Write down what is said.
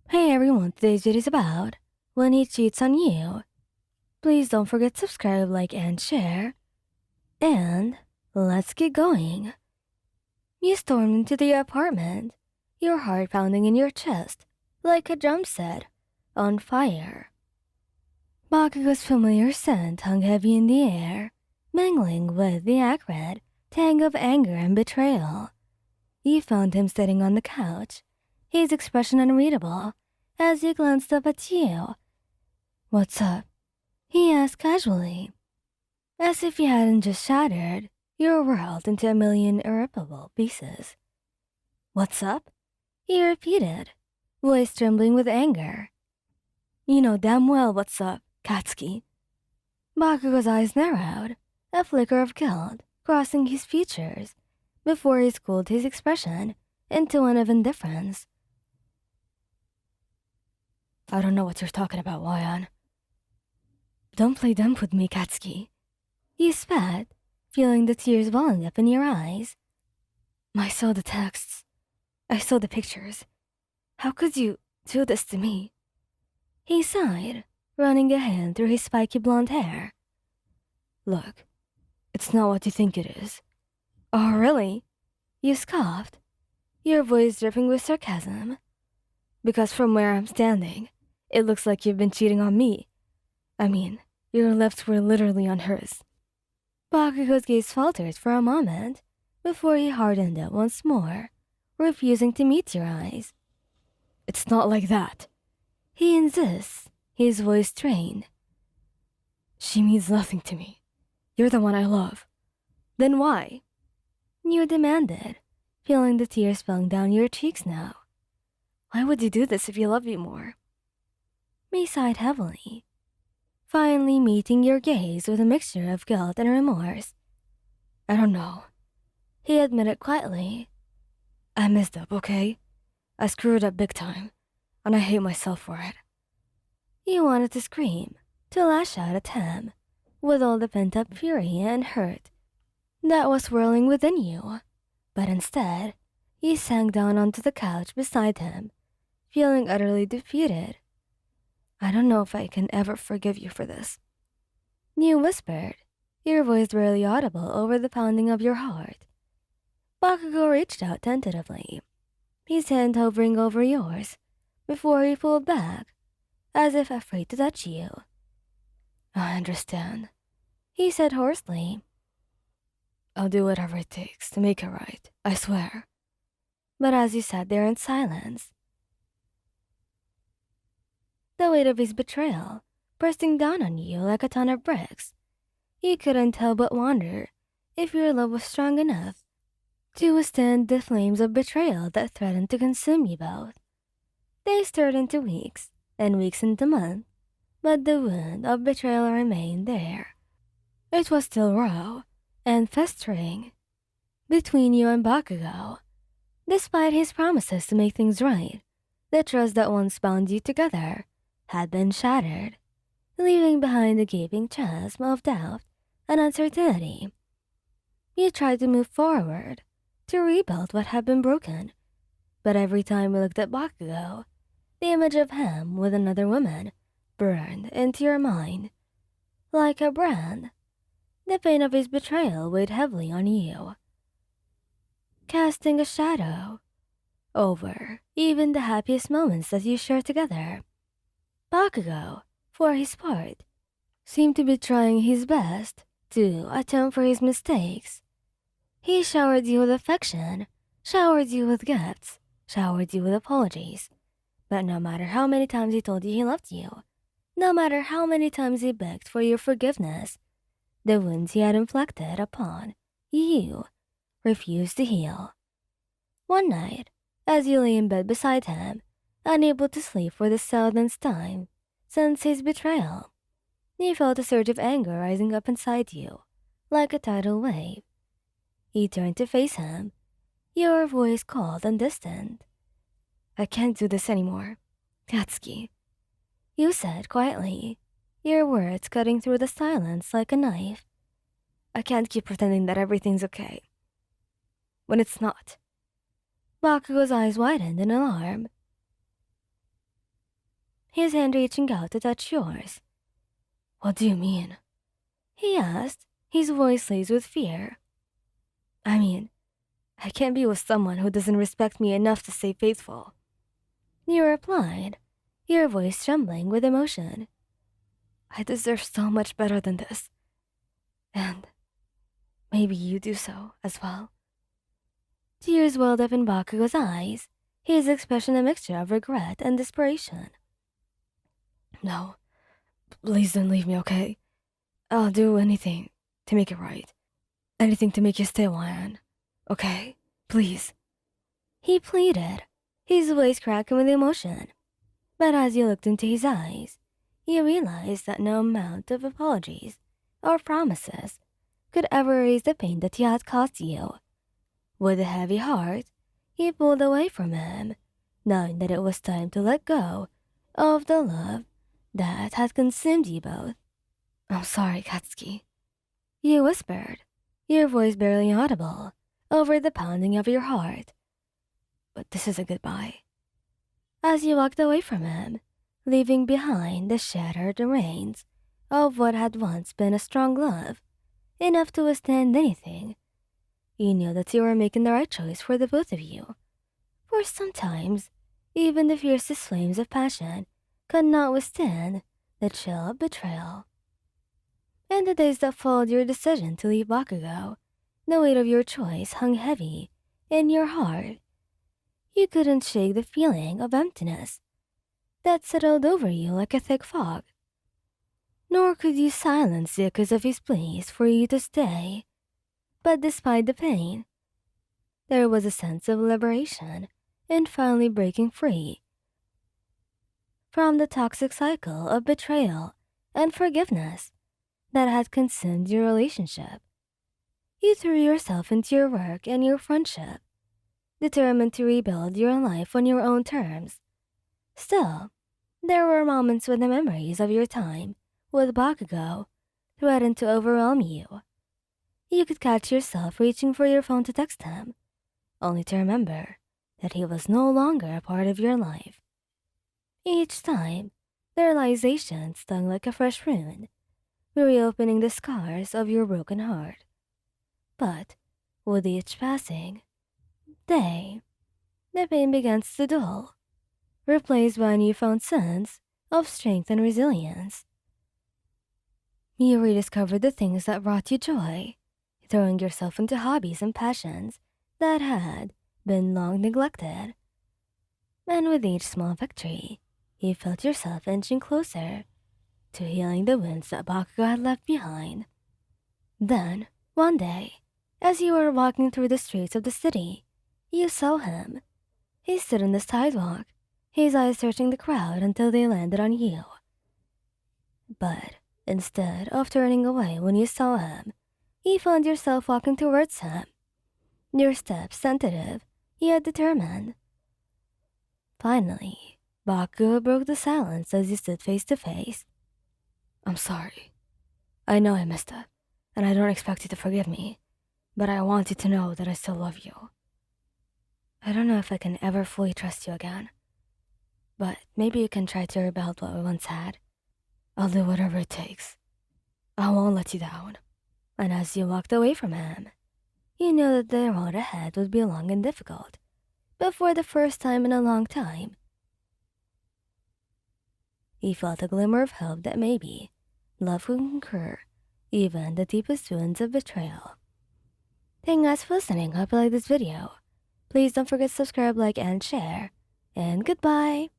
Hey everyone, today's video is about when he cheats on you. Please don't forget to subscribe, like, and share. And let's get going. You stormed into the apartment, your heart pounding in your chest like a drum set on fire. Bakugou's familiar scent hung heavy in the air, mingling with the acrid tang of anger and betrayal. You found him sitting on the couch, his expression unreadable as he glanced up at you. "What's up?" he asked casually, as if he hadn't just shattered your world into a million irreparable pieces. "What's up?" he repeated, voice trembling with anger. "You know damn well what's up, Katsuki." Bakugou's eyes narrowed, a flicker of guilt crossing his features before he schooled his expression into one of indifference. "I don't know what you're talking about, Wayan." "Don't play dumb with me, Katsuki." You spat, feeling the tears welling up in your eyes. "I saw the texts. I saw the pictures. How could you do this to me?" He sighed, running a hand through his spiky blonde hair. "Look, it's not what you think it is." "Oh, really?" You scoffed, your voice dripping with sarcasm. "Because from where I'm standing, it looks like you've been cheating on me. I mean, your lips were literally on hers." Bakugou's gaze faltered for a moment before he hardened it once more, refusing to meet your eyes. "It's not like that," he insists, his voice strained. "She means nothing to me. You're the one I love." "Then why?" You demanded, feeling the tears spilling down your cheeks now. "Why would you do this if you love me more?" He sighed heavily, finally meeting your gaze with a mixture of guilt and remorse. "I don't know," he admitted quietly. "I messed up, okay? I screwed up big time, and I hate myself for it." You wanted to scream, to lash out at him, with all the pent-up fury and hurt that was swirling within you. But instead, you sank down onto the couch beside him, feeling utterly defeated. "I don't know if I can ever forgive you for this," you whispered, your voice barely audible over the pounding of your heart. Bakugou reached out tentatively, his hand hovering over yours, before he pulled back, as if afraid to touch you. "I understand," he said hoarsely. "I'll do whatever it takes to make it right, I swear." But as you sat there in silence, the weight of his betrayal bursting down on you like a ton of bricks, you couldn't help but wonder if your love was strong enough to withstand the flames of betrayal that threatened to consume you both. Days turned into weeks, and weeks into months, but the wound of betrayal remained there. It was still raw and festering between you and Bakugou. Despite his promises to make things right, the trust that once bound you together had been shattered, leaving behind a gaping chasm of doubt and uncertainty. You tried to move forward, to rebuild what had been broken, but every time you looked at Bakugou, the image of him with another woman burned into your mind. Like a brand, the pain of his betrayal weighed heavily on you, casting a shadow over even the happiest moments that you shared together. Bakugou, for his part, seemed to be trying his best to atone for his mistakes. He showered you with affection, showered you with gifts, showered you with apologies. But no matter how many times he told you he loved you, no matter how many times he begged for your forgiveness, the wounds he had inflicted upon you refused to heal. One night, as you lay in bed beside him, unable to sleep for the 7th time since his betrayal, you felt a surge of anger rising up inside you, like a tidal wave. You turned to face him, your voice cold and distant. "I can't do this anymore, Katsuki," you said quietly, your words cutting through the silence like a knife. "I can't keep pretending that everything's okay when it's not." Bakugou's eyes widened in alarm. his hand reaching out to touch yours. "What do you mean?" he asked, his voice laced with fear. "I mean, I can't be with someone who doesn't respect me enough to stay faithful," you replied, your voice trembling with emotion. "I deserve so much better than this. And maybe you do so as well." Tears welled up in Bakugou's eyes, his expression a mixture of regret and desperation. "No, please don't leave me, okay? I'll do anything to make it right. Anything to make you stay, Ryan. Okay? Please." He pleaded, his voice cracking with emotion. But as you looked into his eyes, you realized that no amount of apologies or promises could ever erase the pain that he had caused you. With a heavy heart, he pulled away from him, knowing that it was time to let go of the love that had consumed you both. "I'm sorry, Katsuki," you whispered, your voice barely audible over the pounding of your heart. "But this is a goodbye." As you walked away from him, leaving behind the shattered remains of what had once been a strong love, enough to withstand anything, you knew that you were making the right choice for the both of you. For sometimes, even the fiercest flames of passion could not withstand the chill of betrayal. In the days that followed your decision to leave Bakugou, the weight of your choice hung heavy in your heart. You couldn't shake the feeling of emptiness that settled over you like a thick fog. Nor could you silence the echoes of his pleas for you to stay. But despite the pain, there was a sense of liberation in finally breaking free from the toxic cycle of betrayal and forgiveness that had consumed your relationship. You threw yourself into your work and your friendship, determined to rebuild your life on your own terms. Still, there were moments when the memories of your time with Bakugou threatened to overwhelm you. You could catch yourself reaching for your phone to text him, only to remember that he was no longer a part of your life. Each time, the realization stung like a fresh wound, reopening the scars of your broken heart. But with each passing day, the pain begins to dull, replaced by a newfound sense of strength and resilience. You rediscovered the things that brought you joy, throwing yourself into hobbies and passions that had been long neglected. And with each small victory, you felt yourself inching closer to healing the wounds that Bakugou had left behind. Then, one day, as you were walking through the streets of the city, you saw him. He stood on the sidewalk, his eyes searching the crowd until they landed on you. But instead of turning away when you saw him, you found yourself walking towards him, your steps tentative yet determined. Finally, Bakugou broke the silence as you stood face to face. "I'm sorry. I know I messed up, and I don't expect you to forgive me, but I want you to know that I still love you. I don't know if I can ever fully trust you again, but maybe you can try to rebuild what we once had. I'll do whatever it takes. I won't let you down." And as you walked away from him, you knew that the road ahead would be long and difficult, but for the first time in a long time, you felt a glimmer of hope that maybe love would conquer even the deepest wounds of betrayal. Thanks for listening. Hope you like this video. Please don't forget to subscribe, like, and share. And goodbye!